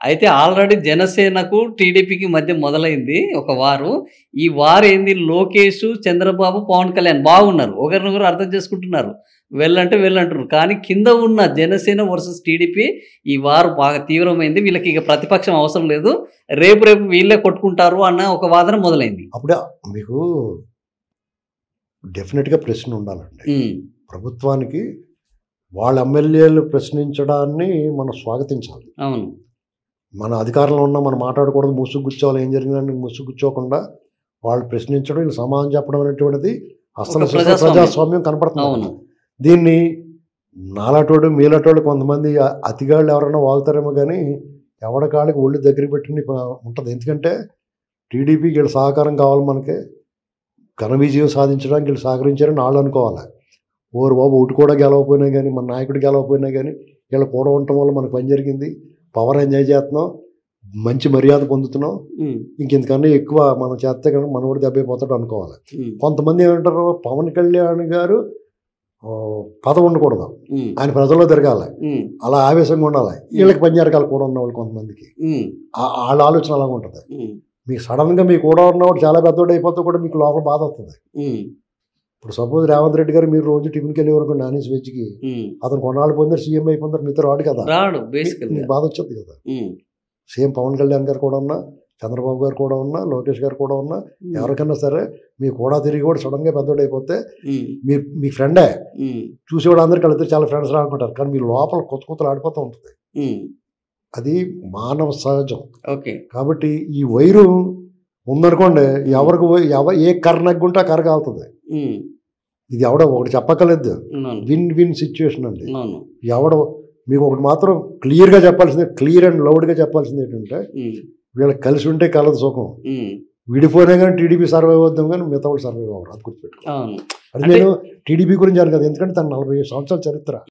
అయితే ఆల్రెడీ జనసేనకు, టీడీపీకి మధ్య మొదలైంది ఒక వారు. ఈ వార్ ఏంది, లోకేష్, చంద్రబాబు, పవన్ కళ్యాణ్ బాగున్నారు. ఒకరినొకరు అర్థం చేసుకుంటున్నారు. వెళ్ళంటే వెళ్ళంటున్నారు. కానీ కింద ఉన్న జనసేన వర్సెస్ టీడీపీ ఈ వార్ బాగా తీవ్రమైంది. వీళ్ళకి ఇక ప్రతిపక్షం అవసరం లేదు. రేపు వీళ్ళే కొట్టుకుంటారు అన్న ఒక వాదన మొదలైంది. అప్పుడే మీకు డెఫినెట్గా ప్రశ్న ఉండాలండి. ప్రభుత్వానికి వాళ్ళ ఎమ్మెల్యేలు ప్రశ్నించడాన్ని మనం స్వాగతించాలి. అవును. మన అధికారంలో ఉన్న మనం మాట్లాడకూడదు, ముసుగు గుచ్చాలి, ఏం జరిగిందని ముసుగు గుచ్చుకోకుండా వాళ్ళు ప్రశ్నించడం, వీళ్ళు సమాధానం చెప్పడం అనేటువంటిది అసలు ప్రజాస్వామ్యం కనపడుతుంది. దీన్ని నాలాటోడు మీలాటోడు కొంతమంది అతిగాళ్ళు ఎవరైనా వాగుతారేమో కానీ ఎవడకాళ్ళకి ఒళ్ళు దగ్గర పెట్టుకుని ఉంటుంది. ఎందుకంటే టీడీపీకి వీళ్ళ సహకారం కావాలి, మనకి ఘన విజయం సాధించడానికి వీళ్ళు సహకరించారని వాళ్ళు అనుకోవాలి. ఓరు బాబు ఒకటి కూడా గెలవకపోయినా కానీ, మన నాయకుడు గెలవకపోయినా కానీ వీళ్ళు కూడా ఉండటం వల్ల మనకు పని జరిగింది, పవర్ ఎంజాయ్ చేస్తున్నాం, మంచి మర్యాద పొందుతున్నాం, ఇంకెందుకన్నా ఎక్కువ మనం చేస్తే కనుక మనోడు దెబ్బైపోతాడు అనుకోవాలి. కొంతమంది ఏమంటారు, పవన్ కళ్యాణ్ గారు పదవి ఉండకూడదు, ఆయన ప్రజల్లో తిరగాలి, అలా ఆవేశంగా ఉండాలి, వీళ్ళకి పనిచేరకాలు కూడా ఉన్న వాళ్ళు కొంతమందికి వాళ్ళ ఆలోచన అలాగ ఉంటుంది. మీకు సడన్గా మీ కూడా ఉన్నవాడు చాలా పెద్దోడు అయిపోతే కూడా మీకు లోపల బాధ వస్తుంది. ఇప్పుడు సపోజ్ రేవంత్ రెడ్డి గారు మీరు రోజు టిఫిన్కి వెళ్ళి వరకు నాన్ వెజ్కి, అతను కొన్నాళ్ళు పోయినారు, సీఎం అయిపోయినారు, మీతో రాడు కదా, మీకు బాధ వచ్చేది కదా. సేమ్ పవన్ కళ్యాణ్ గారు కూడా ఉన్నా, చంద్రబాబు గారు కూడా ఉన్నా, లోకేష్ గారు కూడా ఉన్నా, ఎవరికన్నా సరే మీ కూడా తిరిగి కూడా సడన్గా పెద్దోడు అయిపోతే మీరు మీ ఫ్రెండే చూసేవాడు అందరికీ వెళ్తే చాలా ఫ్రెండ్స్ రాకుంటారు, కానీ మీ లోపల కొత్త కొత్తలు ఆడిపోతూ ఉంటుంది. అది మానవ సహజం. కాబట్టి ఈ వైరు ఉందనుకోండి, ఎవరికి ఏ కర్ర నగ్గుంటే ఆ కర్ర కాలుతుంది. ఇది ఎవడో ఒకటి చెప్పక్కర్లేదు, విన్ విన్ సిచ్యువేషన్ అండి. ఎవడో మీకు ఒకటి మాత్రం క్లియర్గా చెప్పాల్సిందే, క్లియర్ అండ్ లౌడ్గా చెప్పాల్సింది ఏంటంటే, వీళ్ళకి కలిసి ఉంటే కలదు సుఖం, విడిపోయినా కానీ టీడీపీ సర్వైవ్ అవుద్దాం కానీ మిగతా వాళ్ళు సర్వైవ్ అవ్వరు. అది గుర్తుపెట్టుకో. అది నేను టీడీపీ గురించి అను కదా, ఎందుకంటే తన 40 సంవత్సరాల చరిత్ర.